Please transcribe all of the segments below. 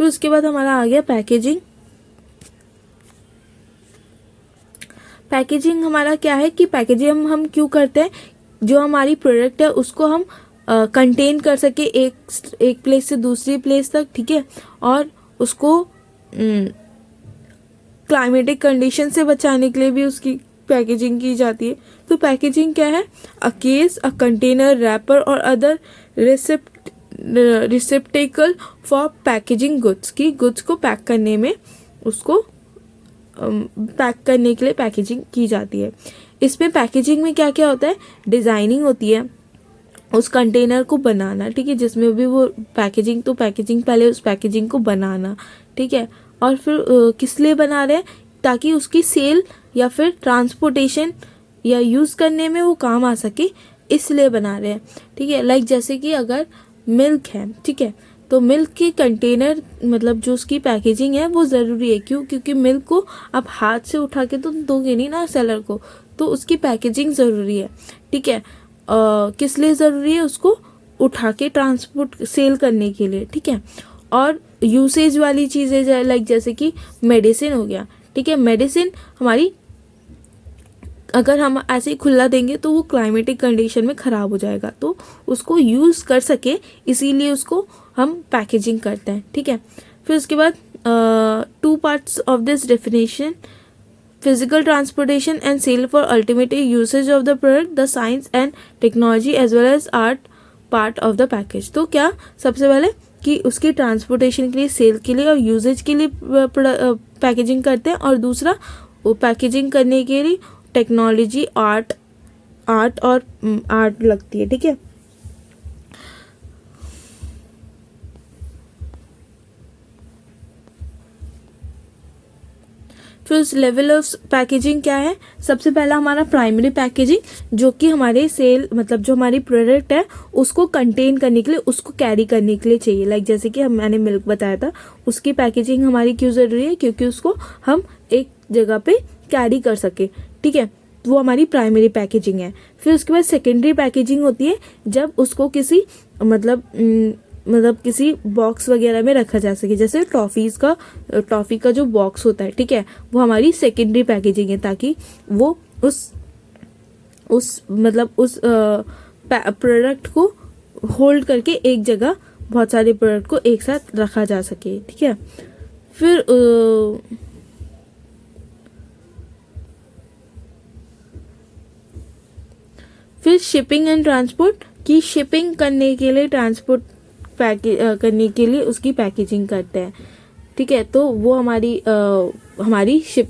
फिर उसके बाद हमारा आ गया पैकेजिंग। पैकेजिंग हमारा क्या है कि पैकेजिंग हम क्यों करते हैं, जो हमारी प्रोडक्ट है उसको हम कंटेन कर सके एक प्लेस से दूसरी प्लेस तक, ठीक है, और उसको क्लाइमेटिक कंडीशन से बचाने के लिए भी उसकी पैकेजिंग की जाती है। तो पैकेजिंग क्या है, a case, a container, wrapper और other receptacle for packaging goods, की गुड्स को पैक करने में, उसको पैक करने के लिए पैकेजिंग की जाती है। इसमें पैकेजिंग में क्या क्या होता है, डिज़ाइनिंग होती है, उस कंटेनर को बनाना, ठीक है, जिसमें भी वो पैकेजिंग, तो पैकेजिंग पहले उस पैकेजिंग को बनाना, ठीक है, और फिर किस लिए बना रहे हैं, ताकि उसकी सेल या फिर ट्रांसपोर्टेशन या यूज़ करने में वो काम आ सके, इसलिए बना रहे हैं, ठीक है। लाइक जैसे कि अगर मिल्क है, ठीक है, तो मिल्क के कंटेनर मतलब जो उसकी पैकेजिंग है वो ज़रूरी है, क्यों, क्योंकि मिल्क को आप हाथ से उठा के तो दोगे नहीं ना सेलर को, तो उसकी पैकेजिंग ज़रूरी है, ठीक है। किस लिए ज़रूरी है, उसको उठा के ट्रांसपोर्ट सेल करने के लिए, ठीक है। और यूसेज वाली चीज़ें लाइक जैसे कि मेडिसिन हो गया, ठीक है, मेडिसिन हमारी अगर हम ऐसे ही खुला देंगे तो वो क्लाइमेटिक कंडीशन में ख़राब हो जाएगा, तो उसको यूज़ कर सके इसीलिए उसको हम पैकेजिंग करते हैं, ठीक है। फिर उसके बाद 2 parts of this definition, physical transportation and sale for ultimate usage of the product, the science and technology as well as art part of the package। तो क्या सबसे पहले कि उसकी ट्रांसपोर्टेशन के लिए, सेल के लिए और यूजेज के लिए पैकेजिंग करते हैं, और दूसरा वो पैकेजिंग करने के लिए टेक्नोलॉजी, आर्ट और आर्ट लगती है, ठीक है। फिर उस लेवल ऑफ पैकेजिंग क्या है, सबसे पहला हमारा प्राइमरी पैकेजिंग, जो कि हमारे सेल मतलब जो हमारी प्रोडक्ट है उसको कंटेन करने के लिए, उसको कैरी करने के लिए चाहिए। लाइक जैसे कि मैंने मिल्क बताया था, उसकी पैकेजिंग हमारी क्यों ज़रूरी है, क्योंकि उसको हम एक जगह पे कैरी कर सके, ठीक है, वो हमारी प्राइमरी पैकेजिंग है। फिर उसके बाद सेकेंडरी पैकेजिंग होती है, जब उसको किसी मतलब किसी बॉक्स वगैरह में रखा जा सके, जैसे टॉफ़ी का जो बॉक्स होता है, ठीक है, वो हमारी सेकेंडरी पैकेजिंग है, ताकि वो उस प्रोडक्ट को होल्ड करके एक जगह बहुत सारे प्रोडक्ट को एक साथ रखा जा सके, ठीक है। फिर शिपिंग एंड ट्रांसपोर्ट, की शिपिंग करने के लिए, ट्रांसपोर्ट करने के लिए उसकी पैकेजिंग करते हैं, ठीक है, तो वो हमारी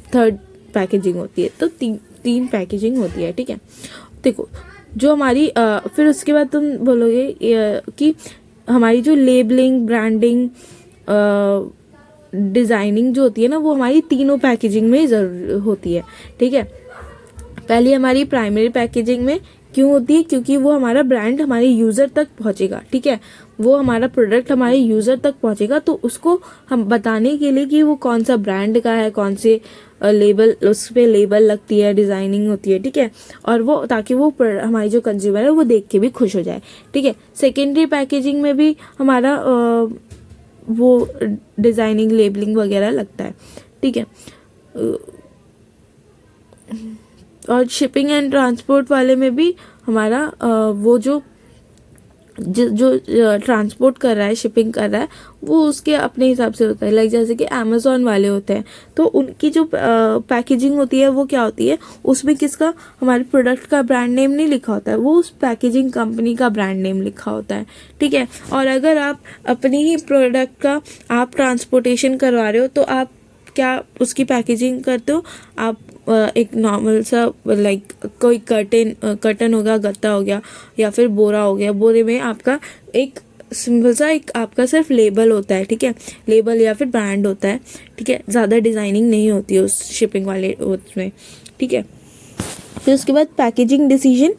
थर्ड पैकेजिंग होती है। तो तीन पैकेजिंग होती है, ठीक है। देखो जो हमारी फिर उसके बाद तुम बोलोगे कि हमारी जो लेबलिंग, ब्रांडिंग, डिज़ाइनिंग जो होती है ना, वो हमारी तीनों पैकेजिंग में ज़रूर होती है, ठीक है। पहली हमारी प्राइमरी पैकेजिंग में क्यों होती है, क्योंकि वो हमारा ब्रांड हमारे यूज़र तक पहुंचेगा, ठीक है, वो हमारा प्रोडक्ट हमारे यूज़र तक पहुंचेगा, तो उसको हम बताने के लिए कि वो कौन सा ब्रांड का है, कौन से लेबल, उस पर लेबल लगती है, डिज़ाइनिंग होती है, ठीक है, और वो ताकि वो हमारी जो कंज्यूमर है वो देख के भी खुश हो जाए, ठीक है। सेकेंडरी पैकेजिंग में भी हमारा वो डिज़ाइनिंग, लेबलिंग वगैरह लगता है, ठीक है। और शिपिंग एंड ट्रांसपोर्ट वाले में भी हमारा वो जो ट्रांसपोर्ट कर रहा है, शिपिंग कर रहा है, वो उसके अपने हिसाब से होता है। लाइक जैसे कि अमेज़ॉन वाले होते हैं, तो उनकी जो पैकेजिंग होती है वो क्या होती है, उसमें किसका, हमारे प्रोडक्ट का ब्रांड नेम नहीं लिखा होता है, वो उस पैकेजिंग कंपनी का ब्रांड नेम लिखा होता है, ठीक है। और अगर आप अपनी ही प्रोडक्ट का आप ट्रांसपोर्टेशन करवा रहे हो, तो आप क्या उसकी पैकेजिंग करते हो, आप एक नॉर्मल सा लाइक कोई कर्टन हो गया, गत्ता हो गया, या फिर बोरा हो गया, बोरे में आपका एक सिंपल सा एक आपका सिर्फ लेबल होता है, ठीक है, लेबल या फिर ब्रांड होता है, ठीक है, ज़्यादा डिज़ाइनिंग नहीं होती है उस शिपिंग वाले उसमें, ठीक है। फिर उसके बाद पैकेजिंग डिसीजन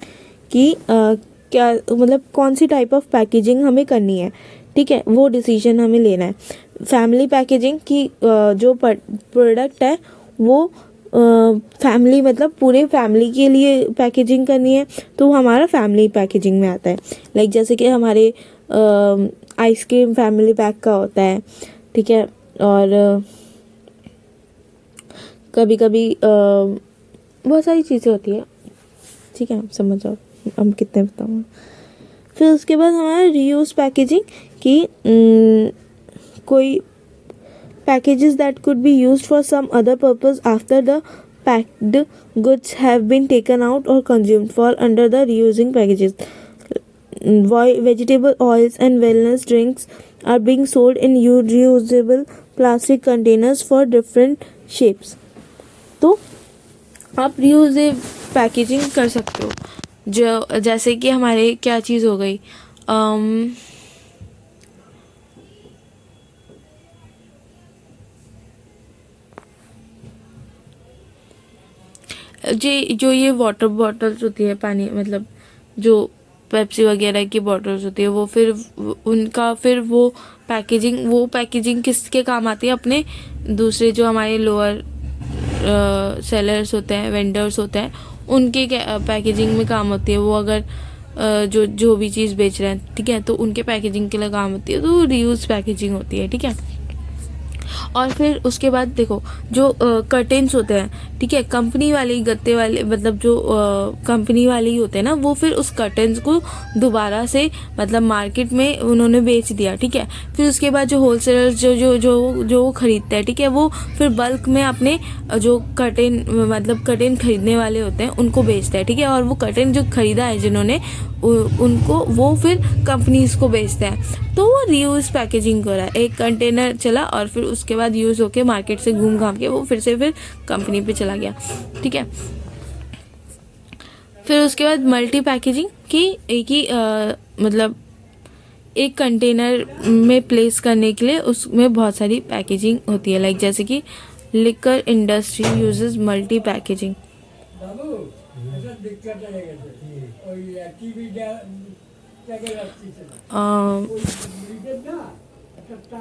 की क्या मतलब कौन सी टाइप ऑफ पैकेजिंग हमें करनी है, ठीक है, वो डिसीजन हमें लेना है। फैमिली पैकेजिंग की जो प्रोडक्ट है वो फैमिली मतलब पूरे फैमिली के लिए पैकेजिंग करनी है, तो हमारा फैमिली पैकेजिंग में आता है। लाइक जैसे कि हमारे आइसक्रीम फैमिली पैक का होता है, ठीक है। और कभी कभी बहुत सारी चीज़ें होती है, ठीक है, आप समझ जाओ हम कितने बताऊँ। फिर उसके बाद हमारा रीयूज पैकेजिंग की कोई packages that could be used for some other purpose after the packed goods have been taken out or consumed fall under the reusing packages. Vegetable oils and wellness drinks are being sold in reusable plastic containers for different shapes. तो आप reusable packaging कर सकते हो, जो जैसे कि हमारे क्या चीज़ हो गई, जो ये वाटर बॉटल्स होती है, पानी मतलब जो पेप्सी वगैरह की बॉटल्स होती है, वो फिर उनका फिर वो पैकेजिंग किसके काम आती है, अपने दूसरे जो हमारे लोअर सेलर्स होते हैं, वेंडर्स होते हैं, उनके पैकेजिंग में काम होती है। वो अगर जो भी चीज़ बेच रहे हैं, ठीक है, तो उनके पैकेजिंग के लिए काम होती है, तो रीयूज पैकेजिंग होती है, ठीक है। और फिर उसके बाद देखो जो कर्टेन्स होते हैं, ठीक है, कंपनी वाले गत्ते वाले, मतलब जो कंपनी वाले ही होते हैं ना, वो फिर उस कर्टेन्स को दोबारा से मतलब मार्केट में उन्होंने बेच दिया, ठीक है। फिर उसके बाद जो होलसेलर्स जो खरीदते हैं, ठीक है, वो फिर बल्क में अपने जो कर्टेन खरीदने वाले होते हैं उनको बेचते हैं, ठीक है। और वो कर्टेन जो खरीदा है जिन्होंने, उनको वो फिर कंपनीज को बेचते हैं। तो वो रीयूज पैकेजिंग कर रहा है, एक कंटेनर चला और फिर उसके बाद यूज़ होके मार्केट से घूम घाम के वो फिर कंपनी पे चला गया, ठीक है। फिर उसके बाद मल्टी पैकेजिंग की एक ही मतलब एक कंटेनर में प्लेस करने के लिए उसमें बहुत सारी पैकेजिंग होती है, लाइक जैसे कि liquor industry uses multi packaging.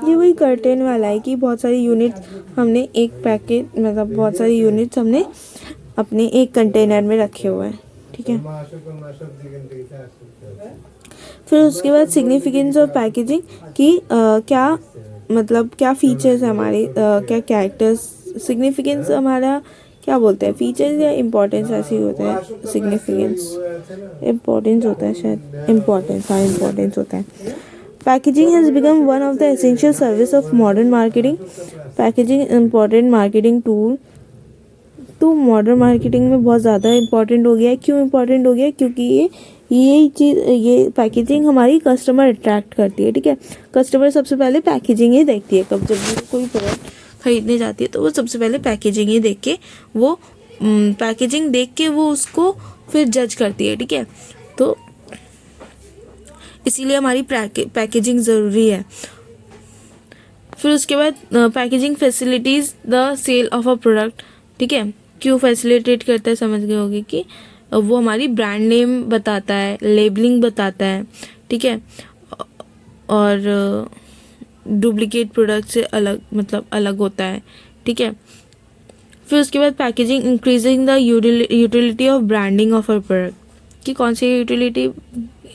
ये वही कर्टेन वाला है कि बहुत सारी यूनिट्स हमने एक पैकेट मतलब बहुत सारी यूनिट्स हमने अपने एक कंटेनर में रखे हुए हैं, ठीक है। फिर उसके बाद सिग्निफिकेंस ऑफ पैकेजिंग की क्या मतलब क्या फीचर्स है हमारे, क्या कैरेक्टर्स, सिग्निफिकेंस हमारा क्या बोलते हैं, फीचर्स या इम्पोर्टेंस, ऐसे ही होता है। सिग्निफिकेंस इम्पोर्टेंस होता है शायद, इम्पोर्टेंस होता है। Packaging has become one of the essential service of modern marketing. Packaging important marketing tool, तो मॉडर्न मार्केटिंग में बहुत ज़्यादा इम्पॉर्टेंट हो गया है। क्यों इम्पॉर्टेंट हो गया है? क्योंकि ये पैकेजिंग हमारी कस्टमर अट्रैक्ट करती है, ठीक है। कस्टमर सबसे पहले पैकेजिंग ही देखती है, कब जब भी कोई प्रोडक्ट खरीदने जाती है तो वो सबसे पहले पैकेजिंग ही देख के वो उसको फिर जज करती है, ठीक है। तो इसीलिए हमारी पैकेजिंग ज़रूरी है। फिर उसके बाद packaging facilities the sale of a product, ठीक है। क्यों फैसिलिटेट करता है, समझ गए होगे कि वो हमारी ब्रांड नेम बताता है, लेबलिंग बताता है, ठीक है, और डुप्लीकेट प्रोडक्ट से अलग होता है, ठीक है। फिर उसके बाद packaging increasing the utility of branding of a product, कि कौन सी यूटिलिटी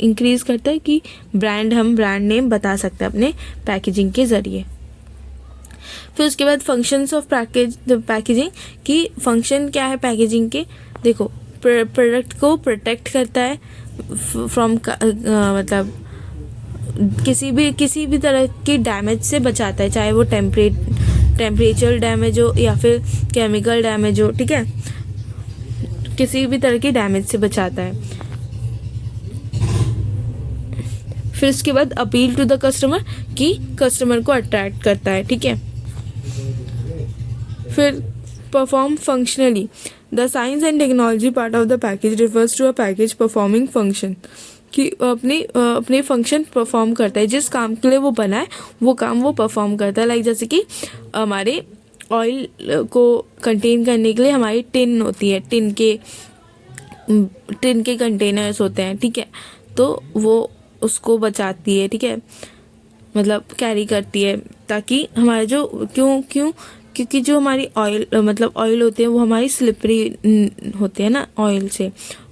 इंक्रीज करता है कि हम ब्रांड नेम बता सकते हैं अपने पैकेजिंग के ज़रिए। फिर उसके बाद फंक्शंस ऑफ पैकेजिंग की फंक्शन क्या है पैकेजिंग के, देखो प्रोडक्ट को प्रोटेक्ट करता है फ्रॉम मतलब किसी भी तरह की डैमेज से बचाता है, चाहे वो टेम्परेचर डैमेज हो या फिर केमिकल डैमेज हो, ठीक है, किसी भी तरह की डैमेज से बचाता है। फिर उसके बाद अपील टू द कस्टमर, कि कस्टमर को अट्रैक्ट करता है, ठीक है। फिर perform functionally, the science and technology part of the package refers to a package performing function, कि अपने फंक्शन परफॉर्म करता है, जिस काम के लिए वो बना है वो काम वो परफॉर्म करता है। लाइक जैसे कि हमारे ऑयल को कंटेन करने के लिए हमारी टिन होती है, टिन के कंटेनर्स होते हैं, ठीक है, तो वो उसको बचाती है, ठीक है, मतलब कैरी करती है, ताकि हमारा जो क्योंकि जो हमारी ऑयल होते हैं वो हमारी स्लिपरी होते हैं ना ऑयल से,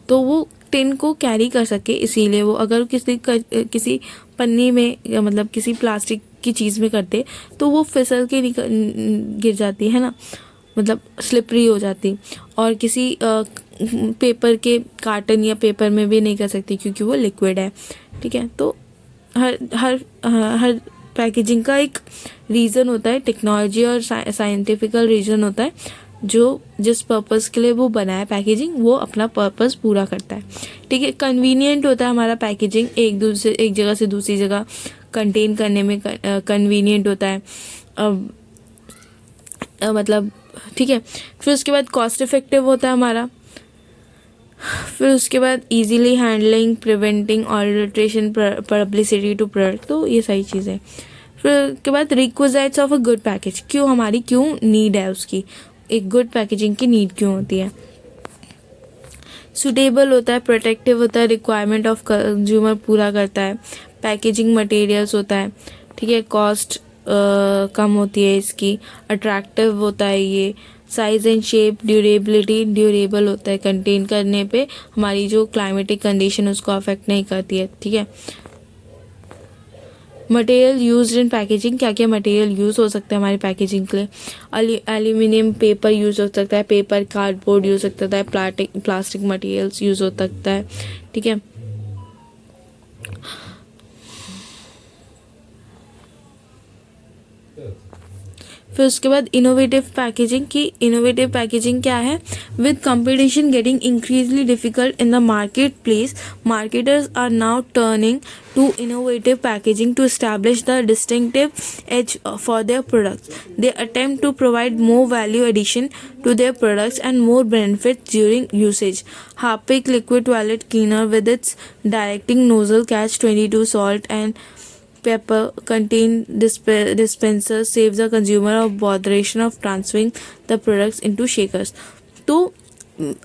तो वो टिन को कैरी कर सके, इसीलिए वो अगर किसी पन्नी में या मतलब किसी प्लास्टिक की चीज़ में करते तो वो फिसल के गिर जाती है ना, मतलब स्लिपरी हो जाती। और किसी पेपर के कार्टन या पेपर में भी नहीं कर सकती क्योंकि वो लिक्विड है, ठीक है। तो हर हर हर पैकेजिंग का एक रीज़न होता है, टेक्नोलॉजी और साइंटिफिकल रीज़न होता है, जो जिस पर्पस के लिए वो बना है पैकेजिंग वो अपना पर्पस पूरा करता है, ठीक है। कन्वीनियंट होता है हमारा पैकेजिंग, एक जगह से दूसरी जगह कंटेन करने में कन्वीनियंट होता है, मतलब, ठीक है। फिर उसके बाद कॉस्ट इफेक्टिव होता है हमारा। फिर उसके बाद easily handling, preventing alteration, publicity to product, तो ये सही चीज़ है। फिर उसके बाद requisites of a good package, क्यों नीड है उसकी, एक गुड पैकेजिंग की नीड क्यों होती है। सुटेबल होता है, प्रोटेक्टिव होता है, रिक्वायरमेंट ऑफ कंज्यूमर पूरा करता है। पैकेजिंग मटेरियल्स होता है, ठीक है, कॉस्ट कम होती है इसकी। अट्रैक्टिव होता है ये। Size and shape, durability, durable होता है, कंटेन करने पे हमारी जो क्लाइमेटिक कंडीशन उसको अफेक्ट नहीं करती है, ठीक है। मटेरियल यूज्ड इन पैकेजिंग, क्या क्या मटेरियल यूज़ हो सकता है हमारी पैकेजिंग के लिए। एल्यूमिनियम पेपर यूज़ हो सकता है, पेपर कार्डबोर्ड यूज़ हो सकता है, प्लास्टिक मटेरियल्स यूज़ हो सकता है, ठीक है। फिर उसके बाद इनोवेटिव पैकेजिंग की, इनोवेटिव पैकेजिंग क्या है। With competition getting increasingly difficult in the market place, marketers are now turning to innovative packaging to establish the distinctive edge for their products. They attempt to provide more value addition to their products and more benefits during usage. Harpic liquid toilet cleaner with its directing nozzle catch-22 salt and pepper contain dispenser saves the consumer of botheration of transferring the products into shakers. तो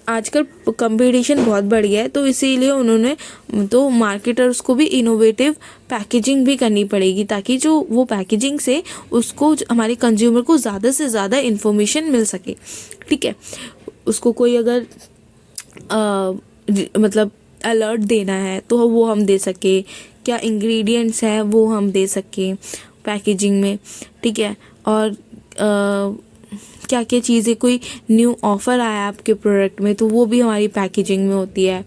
आजकल competition बहुत बढ़ गया है, तो इसीलिए उन्होंने, तो मार्केटर्स को भी इनोवेटिव पैकेजिंग भी करनी पड़ेगी ताकि जो वो पैकेजिंग से उसको हमारे कंज्यूमर को ज़्यादा से ज़्यादा इन्फॉर्मेशन मिल सके, ठीक है। उसको कोई अगर मतलब अलर्ट देना है तो वो हम दे सके, क्या इंग्रेडिएंट्स है वो हम दे सके पैकेजिंग में, ठीक है। और क्या क्या चीज़ें, कोई न्यू ऑफ़र आया आपके प्रोडक्ट में तो वो भी हमारी पैकेजिंग में होती है।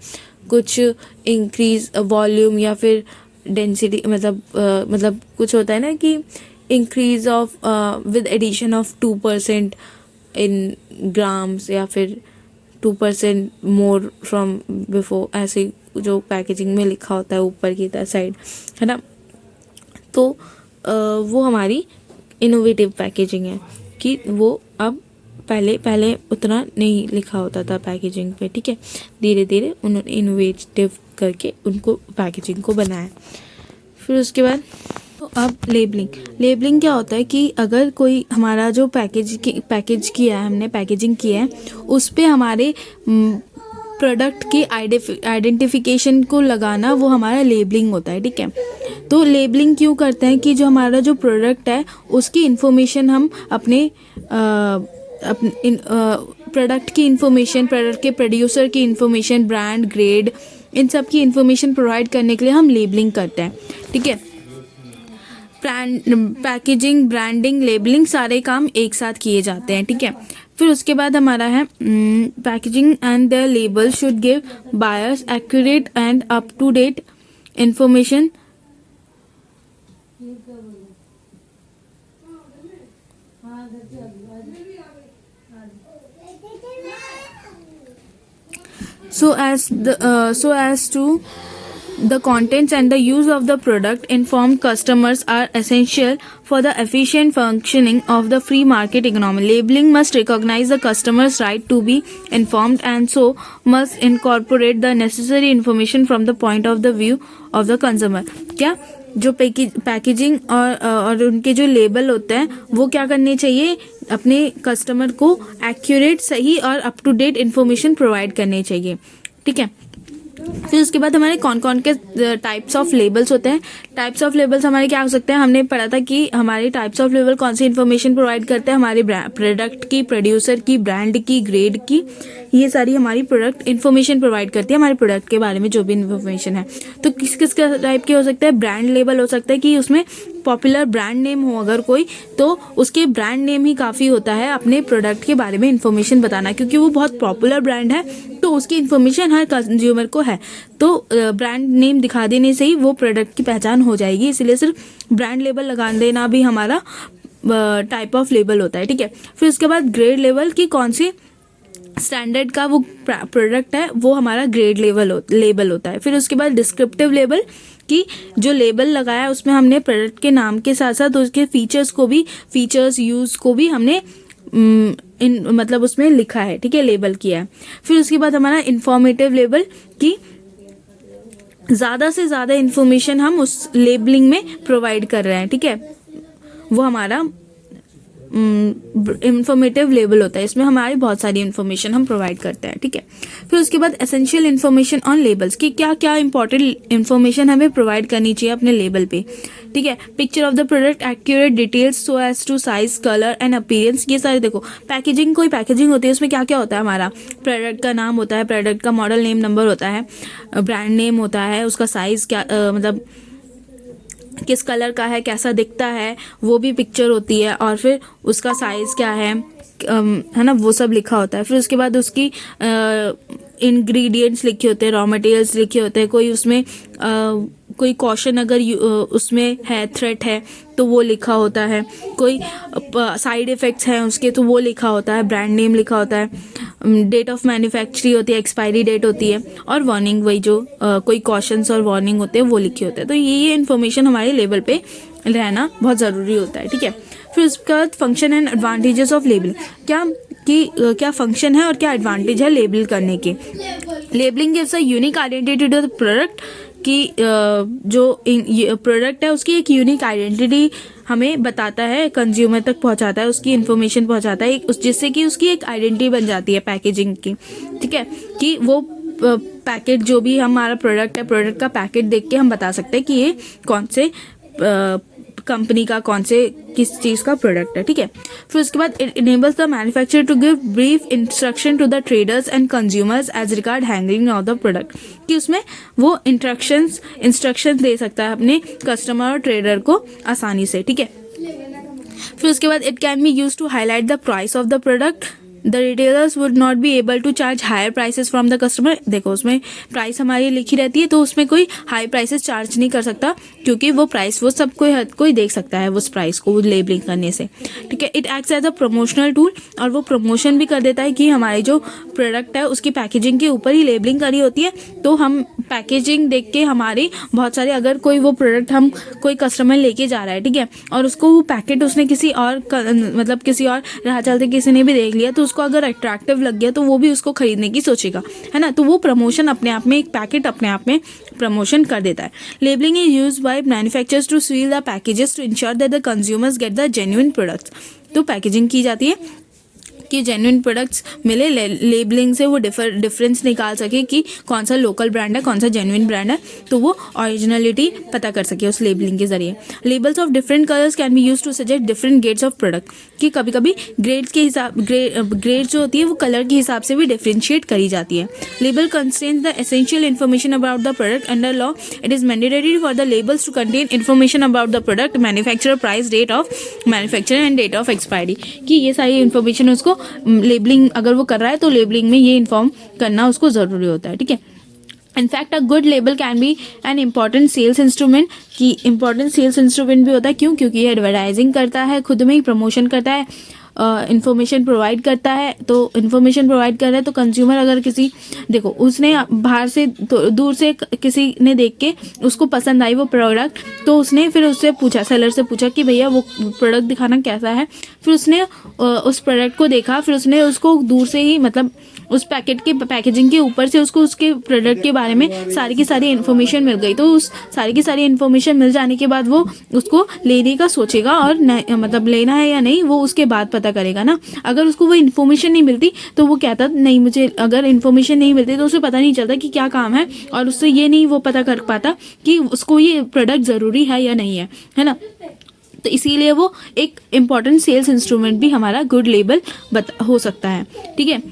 कुछ इंक्रीज वॉल्यूम या फिर डेंसिटी, मतलब कुछ होता है ना कि increase of with addition of 2% in grams या फिर 2% मोर फ्रॉम बिफोर, ऐसे जो पैकेजिंग में लिखा होता है ऊपर की साइड, है ना। तो वो हमारी इनोवेटिव पैकेजिंग है कि वो अब पहले उतना नहीं लिखा होता था पैकेजिंग पे, ठीक है। धीरे धीरे उन्होंने इनोवेटिव करके उनको पैकेजिंग को बनाया। फिर उसके बाद तो अब लेबलिंग क्या होता है कि अगर कोई हमारा जो पैकेज किया है, हमने पैकेजिंग किया है, उस पर हमारे प्रोडक्ट की आइडेंटिफिकेशन को लगाना, वो हमारा लेबलिंग होता है, ठीक है। तो लेबलिंग क्यों करते हैं कि जो हमारा जो प्रोडक्ट है उसकी इन्फॉर्मेशन हम अपने प्रोडक्ट की इन्फॉर्मेशन, प्रोडक्ट के प्रोड्यूसर की इन्फॉर्मेशन, ब्रांड, ग्रेड, इन सब की इन्फॉर्मेशन प्रोवाइड करने के लिए हम लेबलिंग करते हैं, ठीक है। पैकेजिंग, ब्रांडिंग, लेबलिंग सारे काम एक साथ किए जाते हैं, ठीक है। फिर उसके बाद हमारा है packaging and the label should give buyers accurate and up to date information so as to the contents and the use of the product. Informed customers are essential for the efficient functioning of the free market economy. Labeling must recognize the customer's right to be informed and so must incorporate the necessary information from the point of the view of the consumer. क्या जो packaging और उनके जो label होते हैं वो क्या करने चाहिए, अपने कस्टमर को एक्यूरेट, सही और up to date information provide करनी चाहिए, ठीक है। फिर उसके बाद हमारे कौन कौन के टाइप्स ऑफ लेबल्स होते हैं। टाइप्स ऑफ लेबल्स हमारे क्या हो सकते हैं, हमने पढ़ा था कि हमारे टाइप्स ऑफ लेबल कौन सी इन्फॉर्मेशन प्रोवाइड करते हैं, हमारे प्रोडक्ट की, प्रोड्यूसर की, ब्रांड की, ग्रेड की, ये सारी हमारी प्रोडक्ट इन्फॉर्मेशन प्रोवाइड करती है हमारे प्रोडक्ट के बारे में जो भी इन्फॉर्मेशन है। तो किस किस टाइप के हो सकते हैं, ब्रांड लेबल हो सकता है कि उसमें पॉपुलर ब्रांड नेम हो अगर कोई, तो उसके ब्रांड नेम ही काफ़ी होता है अपने प्रोडक्ट के बारे में इन्फॉर्मेशन बताना, क्योंकि वो बहुत पॉपुलर ब्रांड है तो उसकी इन्फॉर्मेशन हर कंज्यूमर को है, तो ब्रांड नेम दिखा देने से ही वो प्रोडक्ट की पहचान हो जाएगी। इसलिए सिर्फ ब्रांड लेबल लगा देना भी हमारा टाइप ऑफ लेबल होता है, ठीक है। फिर उसके बाद ग्रेड लेवल की कौन सी स्टैंडर्ड का वो प्रोडक्ट है वो हमारा ग्रेड लेबल होता है। फिर उसके बाद डिस्क्रिप्टिव लेबल कि जो लेबल लगाया उसमें हमने प्रोडक्ट के नाम के साथ साथ उसके फीचर्स यूज़ को भी हमने मतलब उसमें लिखा है, ठीक है, लेबल किया है। फिर उसके बाद हमारा इंफॉर्मेटिव लेबल कि ज़्यादा से ज़्यादा इन्फॉर्मेशन हम उस लेबलिंग में प्रोवाइड कर रहे हैं, ठीक है, वो हमारा इंफॉर्मेटिव लेबल होता है। इसमें हमारी बहुत सारी इन्फॉर्मेशन हम प्रोवाइड करते हैं, ठीक है। फिर उसके बाद एसेंशियल इन्फॉर्मेशन ऑन लेबल्स कि क्या क्या इंपॉर्टेंट इन्फॉर्मेशन हमें प्रोवाइड करनी चाहिए अपने लेबल पे, ठीक है। Picture of the product, accurate details so as to size, colour and appearance, ये सारे देखो। पैकेजिंग, कोई पैकेजिंग होती है उसमें क्या क्या होता है, हमारा प्रोडक्ट का नाम होता है, प्रोडक्ट का मॉडल नेम नंबर होता है, ब्रांड नेम होता है, उसका साइज़ क्या मतलब किस कलर का है, कैसा दिखता है, वो भी पिक्चर होती है, और फिर उसका साइज़ क्या है ना, वो सब लिखा होता है। फिर उसके बाद उसकी इंग्रेडिएंट्स लिखे होते हैं, रॉ मटेरियल्स लिखे होते हैं, कोई उसमें कोई कॉशन अगर उसमें है, थ्रेट है तो वो लिखा होता है, कोई साइड इफ़ेक्ट्स हैं उसके तो वो लिखा होता है, ब्रांड नेम लिखा होता है, डेट ऑफ मैन्युफैक्चरिंग होती है, एक्सपायरी डेट होती है, और वार्निंग, वही जो कोई कॉशंस और वार्निंग होते हैं वो लिखे होते हैं। तो ये इन्फॉर्मेशन हमारे लेबल पे रहना बहुत ज़रूरी होता है, ठीक है। फिर उसके बाद function and advantages of labelling, क्या फंक्शन है और क्या एडवांटेज है लेबल करने के। Labelling gives a unique identity to the product कि जो प्रोडक्ट है उसकी एक यूनिक आइडेंटिटी हमें बताता है, कंज्यूमर तक पहुंचाता है, उसकी इन्फॉर्मेशन पहुंचाता है, जिससे कि उसकी एक आइडेंटिटी बन जाती है पैकेजिंग की, ठीक है, कि वो पैकेट जो भी हमारा प्रोडक्ट है, प्रोडक्ट का पैकेट देख के हम बता सकते हैं कि ये कौन से कंपनी का, कौन से किस चीज़ का प्रोडक्ट है, ठीक है। फिर उसके बाद it enables the manufacturer to give brief instruction to the traders and consumers as regard handling of the product, कि उसमें वो इंस्ट्रक्शन दे सकता है अपने कस्टमर और ट्रेडर को आसानी से, ठीक है। फिर उसके बाद it can be use to highlight the price of the product, the retailers would not be able to charge higher prices from the customer. देखो उसमें प्राइस हमारी लिखी रहती है तो उसमें कोई हाई प्राइसेस चार्ज नहीं कर सकता, क्योंकि वो प्राइस वो सब कोई देख सकता है उस प्राइस को लेबलिंग करने से, ठीक है। It acts as a promotional tool, और वो प्रमोशन भी कर देता है कि हमारी जो प्रोडक्ट है उसकी पैकेजिंग के ऊपर ही लेबलिंग करी होती है, तो हम पैकेजिंग देख के हमारी बहुत सारे, अगर कोई वो प्रोडक्ट हम कोई कस्टमर लेके जा रहा है, ठीक है, और उसको वो पैकेट उसने किसी और मतलब किसी और राह चलते किसी ने भी देख लिया, तो उसको अगर अट्रैक्टिव लग गया तो वो भी उसको खरीदने की सोचेगा, है ना। तो वो प्रमोशन अपने आप में, एक पैकेट अपने आप में प्रमोशन कर देता है। Labelling is used by manufacturers to seal the packages to ensure that the consumers get the genuine products. तो पैकेजिंग की जाती है कि जेन्युइन प्रोडक्ट्स मिले, लेबलिंग से वो डिफरेंस निकाल सके कि कौन सा लोकल ब्रांड है, कौन सा जेन्युइन ब्रांड है, तो वो ओरिजिनलिटी पता कर सके उस लेबलिंग के जरिए। Labels of different colours can be use to suggest different grades of product, कि कभी कभी ग्रेड्स के हिसाब ग्रेड जो होती है वो कलर के हिसाब से भी डिफ्रेंशिएट करी जाती है। Label contains the essential information about the product. Under law it is mandatory for the labels to contain information about the product, manufacturer, price, date of manufacture and date of expiry, कि ये सारी information उसको labelling अगर वो कर रहा है तो लेबलिंग में ये इन्फॉर्म करना उसको ज़रूरी होता है, ठीक है। In fact a good label can be an important sales instrument, कि इम्पॉर्टेंट सेल्स इंस्ट्रूमेंट भी होता है, क्यों, क्योंकि ये एडवर्टाइजिंग करता है, खुद में ही प्रमोशन करता है, इन्फॉर्मेशन प्रोवाइड करता है। तो इन्फॉर्मेशन प्रोवाइड कर रहा है तो कंज्यूमर अगर किसी, देखो उसने बाहर से दूर से किसी ने देख के उसको पसंद आई वो प्रोडक्ट, तो उसने फिर उससे पूछा, सेलर से पूछा कि भैया वो प्रोडक्ट दिखाना कैसा है। फिर उसने उस प्रोडक्ट को देखा, फिर उसने उसको दूर से ही मतलब उस पैकेट के पैकेजिंग के ऊपर से उसको उसके प्रोडक्ट के बारे में सारी की सारी इन्फॉर्मेशन मिल गई, तो उस सारी की सारी इन्फॉर्मेशन मिल जाने के बाद वो उसको लेने का सोचेगा, और मतलब लेना है या नहीं वो उसके बाद पता करेगा ना। अगर उसको वो इन्फॉर्मेशन नहीं मिलती तो वो कहता नहीं, मुझे अगर इन्फॉर्मेशन नहीं मिलती तो उसे पता नहीं चलता कि क्या काम है, और उससे ये नहीं वो पता कर पाता कि उसको ये प्रोडक्ट ज़रूरी है या नहीं है ना। तो इसीलिए वो एक इम्पॉर्टेंट सेल्स इंस्ट्रूमेंट भी हमारा गुड लेबल हो सकता है, ठीक है।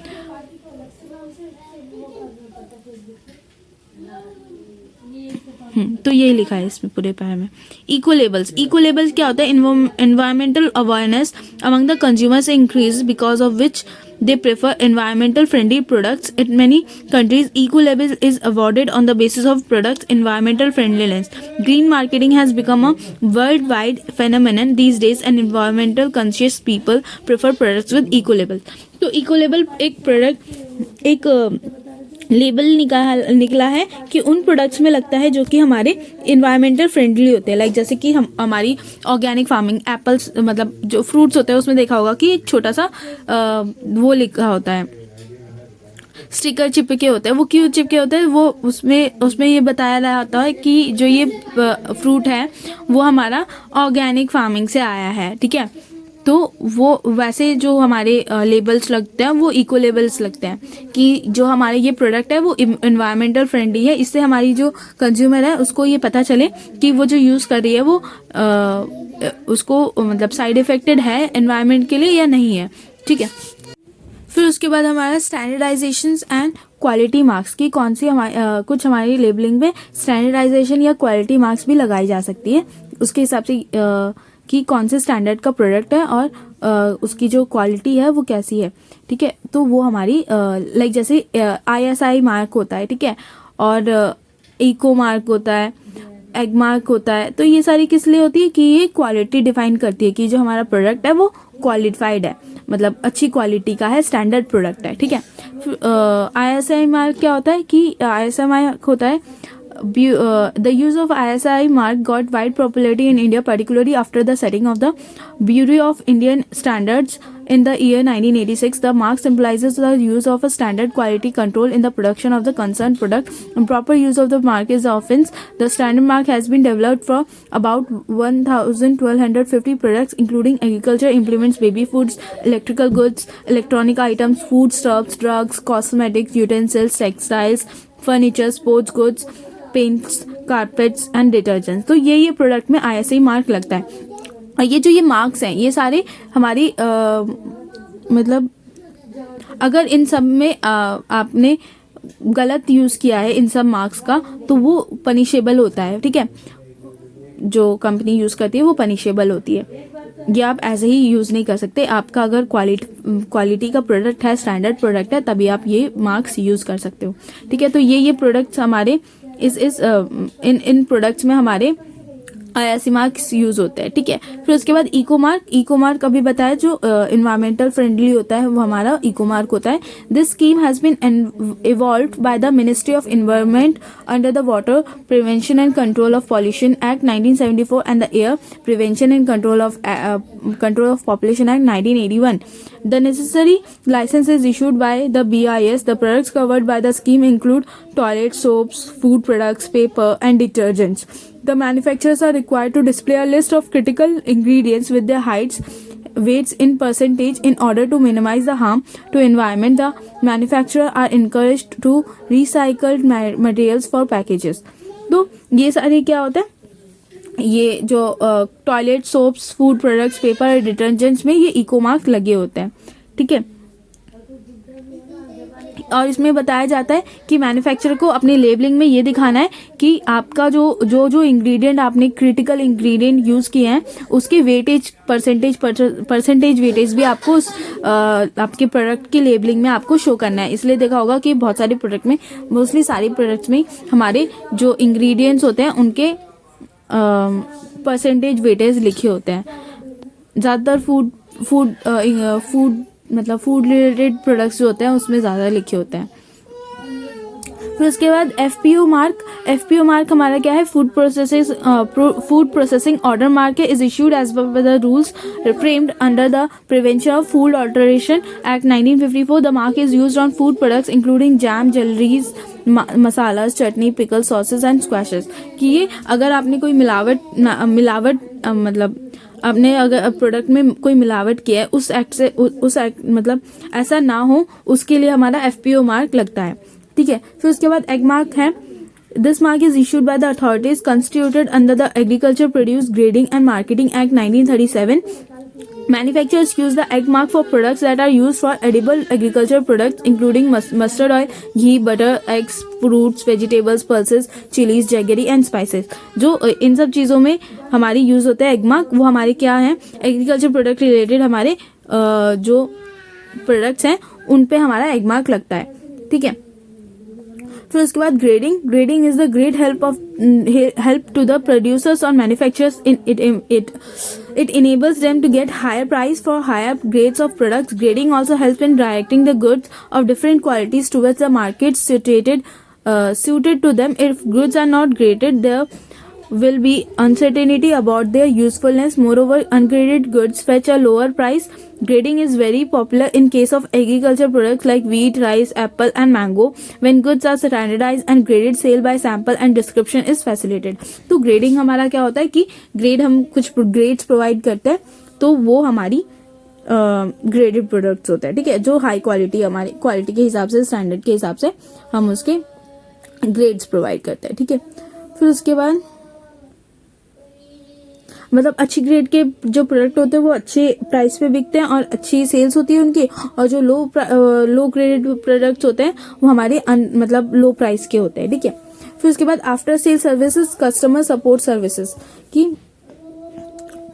तो ये लिखा है इसमें पूरे पैर में। इको लेबल्स, इको लेबल्स क्या होता है? Environmental awareness among the consumers increase because of which they prefer environmental friendly products. In many countries, eco label is awarded on the basis of products environmental friendliness. Green marketing has become a worldwide phenomenon these days, and environmental conscious people prefer products with eco label. तो eco label एक product एक label निकला है कि उन products में लगता है जो कि हमारे इन्वायरमेंटल फ्रेंडली होते हैं। लाइक जैसे कि हम हमारी ऑर्गेनिक फार्मिंग, एप्पल्स मतलब जो फ्रूट्स होते हैं उसमें देखा होगा कि एक छोटा सा वो लिखा होता है, स्टिकर चिपके होते हैं। वो क्यों चिपके होते हैं? वो उसमें ये बताया जाता है कि जो ये फ्रूट है वो हमारा ऑर्गेनिक फार्मिंग से आया है, ठीक है। तो वो वैसे जो हमारे लेबल्स लगते हैं वो इको लेबल्स लगते हैं कि जो हमारे ये प्रोडक्ट है वो इन्वायरमेंटल फ्रेंडली है। इससे हमारी जो कंज्यूमर है उसको ये पता चले कि वो जो यूज़ कर रही है वो उसको मतलब साइड इफेक्टेड है एनवायरनमेंट के लिए या नहीं है, ठीक है। फिर उसके बाद हमारा स्टैंडर्डाइजेशन एंड क्वालिटी मार्क्स की कौन सी कुछ हमारी लेबलिंग में स्टैंडर्डाइजेशन या क्वालिटी मार्क्स भी लगाई जा सकती है, उसके हिसाब से कि कौन से स्टैंडर्ड का प्रोडक्ट है और उसकी जो क्वालिटी है वो कैसी है, ठीक है। तो वो हमारी लाइक जैसे ISI मार्क होता है, ठीक है, और इको मार्क होता है, एग मार्क होता है। तो ये सारी किस लिए होती है कि ये क्वालिटी डिफाइन करती है कि जो हमारा प्रोडक्ट है वो क्वालिफाइड है, मतलब अच्छी क्वालिटी का है, स्टैंडर्ड प्रोडक्ट है, ठीक है। ISI मार्क क्या होता है कि ISI मार्क होता है the use of ISI mark got wide popularity in India, particularly after the setting of the Bureau of Indian Standards in the year 1986. The mark symbolizes the use of a standard quality control in the production of the concerned product. Improper use of the mark is the offense. The standard mark has been developed for about 1,250 products, including agriculture implements, baby foods, electrical goods, electronic items, foodstuffs, drugs, cosmetics, utensils, textiles, furniture, sports goods, paints, carpets and detergents. तो ये product में ISI mark लगता है। और ये जो ये marks हैं ये सारे हमारी मतलब अगर इन सब में आपने गलत यूज़ किया है इन सब मार्क्स का तो वो पनिशेबल होता है, ठीक है। जो कंपनी यूज़ करती है वो पनिशेबल होती है। ये आप ऐसे ही यूज़ नहीं कर सकते। आपका अगर क्वालिटी का प्रोडक्ट है, स्टैंडर्ड प्रोडक्ट है, तभी आप ये मार्क्स यूज़ कर सकते हो, ठीक है। तो ये प्रोडक्ट्स हमारे इन प्रोडक्ट्स में हमारे ISI मार्क्स यूज़ होते हैं, ठीक है। फिर उसके बाद इको मार्क अभी बताया जो इन्वायरमेंटल फ्रेंडली होता है वो हमारा इको मार्क होता है। This scheme has been evolved by the ministry of environment under the water prevention and control of pollution act 1974 and the air prevention and control of population act 1981. The necessary license is issued by the BIS. The products covered by the scheme include toilet soaps, food products, paper, and detergents. The manufacturers are required to display a list of critical ingredients with their heights, weights in percentage in order to minimize the harm to environment. The manufacturers are encouraged to recycle materials for packages. तो ये सारे क्या होता है, ये जो toilet soaps, food products, paper, detergents में ये इको मार्क लगे होते हैं, ठीक है। और इसमें बताया जाता है कि मैन्युफैक्चरर को अपनी लेबलिंग में ये दिखाना है कि आपका जो इंग्रेडिएंट आपने क्रिटिकल इंग्रेडिएंट यूज़ किए हैं उसके वेटेज परसेंटेज वेटेज भी आपको आपके प्रोडक्ट की लेबलिंग में आपको शो करना है। इसलिए देखा होगा कि बहुत सारे प्रोडक्ट में, मोस्टली सारे प्रोडक्ट्स में हमारे जो इंग्रेडिएंट्स होते हैं उनके परसेंटेज वेटेज लिखे होते हैं। ज़्यादातर फूड मतलब फूड रिलेटेड प्रोडक्ट्स जो होते हैं उसमें ज़्यादा लिखे होते हैं। फिर उसके बाद FPO मार्क हमारा क्या है, फूड प्रोसेसिंग ऑर्डर मार्क है, is issued as per the rules framed under the prevention of food alteration act 1954. The mark is used on food products including jam, jellies, masalas, chutney, pickle, sauces and squashes. कि ये अगर आपने कोई मिलावट मतलब आपने अगर प्रोडक्ट में कोई मिलावट किया है, उस एक्ट मतलब ऐसा ना हो, उसके लिए हमारा FPO मार्क लगता है. ठीक है. फिर उसके बाद एग मार्क है. This mark is issued by the authorities constituted under the agriculture produce grading and marketing act 1937. Manufacturers use the egg mark for products that are used for edible agriculture products including mustard oil, ghee, butter, eggs, fruits, vegetables, pulses, chilies, jaggery and spices. जो इन सब चीज़ों में हमारी use होता है egg mark, वो हमारे क्या हैं, एग्रीकल्चर प्रोडक्ट रिलेटेड हमारे जो प्रोडक्ट्स हैं उन पे हमारा एग मार्क लगता है. ठीक है. फिर उसके बाद grading is the great help to the producers और manufacturers in it enables them to get higher price for higher grades of products. Grading also helps in directing the goods of different qualities towards the markets suited to them. If goods are not graded, there will be uncertainty about their usefulness. Moreover, ungraded goods fetch a lower price. Grading is very popular in case of agriculture products like wheat, rice, apple and mango. When goods are standardized and graded, sale by sample and description is facilitated. तो grading हमारा क्या होता है कि grade हम कुछ grades provide करते हैं, तो वो हमारी ग्रेडेड प्रोडक्ट्स होता है. ठीक है. जो हाई क्वालिटी, हमारी क्वालिटी के हिसाब से, स्टैंडर्ड के हिसाब से हम उसके ग्रेड्स प्रोवाइड करते हैं. ठीक है. फिर उसके बाद मतलब अच्छी ग्रेड के जो प्रोडक्ट होते हैं वो अच्छे प्राइस पे बिकते हैं और अच्छी सेल्स होती है उनकी, और जो लो ग्रेडेड प्रोडक्ट्स होते हैं वो हमारे मतलब लो प्राइस के होते हैं. ठीक है. फिर उसके बाद after sale services, customer support services. कि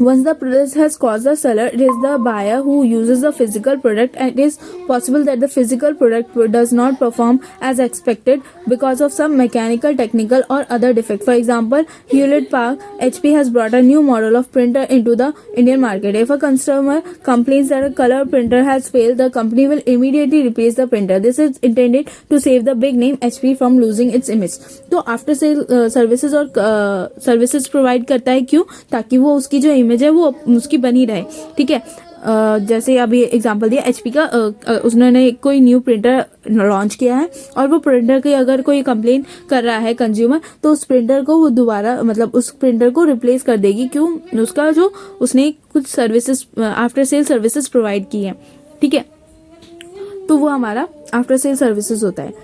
once the product has caused the seller, it is the buyer who uses the physical product, and it is possible that the physical product does not perform as expected because of some mechanical, technical or other defect. For example, Hewlett Packard HP has brought a new model of printer into the Indian market. If a customer complains that a color printer has failed, the company will immediately replace the printer. This is intended to save the big name HP from losing its image. तो after sale services और services provide करता है. क्यों? ताकि वो उसकी जो image है वो उसकी बनी रहे. ठीक है. जैसे अभी एग्जांपल दिया HP का, उन्होंने कोई न्यू प्रिंटर लॉन्च किया है और वो प्रिंटर की अगर कोई कंप्लेन कर रहा है कंज्यूमर, तो उस प्रिंटर को वो दोबारा मतलब उस प्रिंटर को रिप्लेस कर देगी. क्यों? उसका जो उसने कुछ services after sale services provide की है. ठीक है. तो वो हमारा आफ्टर सेल सर्विसेज होता है,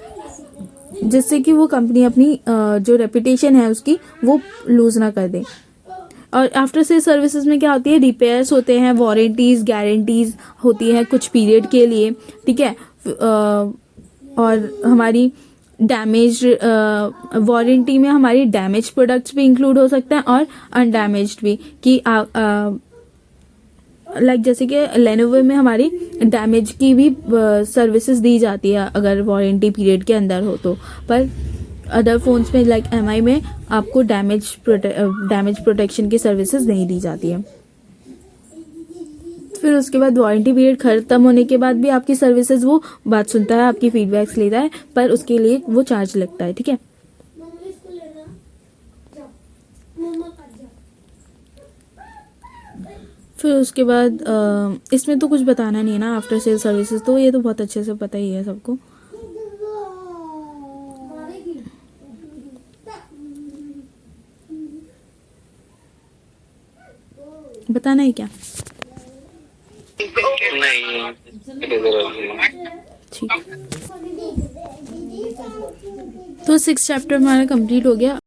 जिससे कि वो कंपनी अपनी जो रेपुटेशन है उसकी वो लूज ना कर दे. और आफ्टर सेल सर्विसेज में क्या होती है, रिपेयर्स होते हैं, वारंटीज, गारंटीज होती है कुछ पीरियड के लिए. ठीक है. और हमारी डैमेज वारंटी में हमारी डैमेज प्रोडक्ट्स भी इंक्लूड हो सकते हैं और अनडैमेज्ड भी. कि लाइक जैसे कि लेनोवो में हमारी डैमेज की भी सर्विसेज दी जाती है अगर वारंटी पीरियड के अंदर हो तो. पर अदर फोन्स में लाइक MI में आपको डैमेज प्रोटेक्शन की सर्विसेज नहीं दी जाती है. फिर उसके बाद वारंटी पीरियड खत्म होने के बाद भी आपकी सर्विसेज वो बात सुनता है, आपकी फीडबैक्स लेता है, पर उसके लिए वो चार्ज लगता है. ठीक है. फिर उसके बाद इसमें तो कुछ बताना नहीं है ना, आफ्टर सेल सर्विसेज तो ये तो बहुत अच्छे से पता ही है सबको. बताना है क्या? नहीं. ठीक. तो 6 चैप्टर हमारा कंप्लीट हो गया.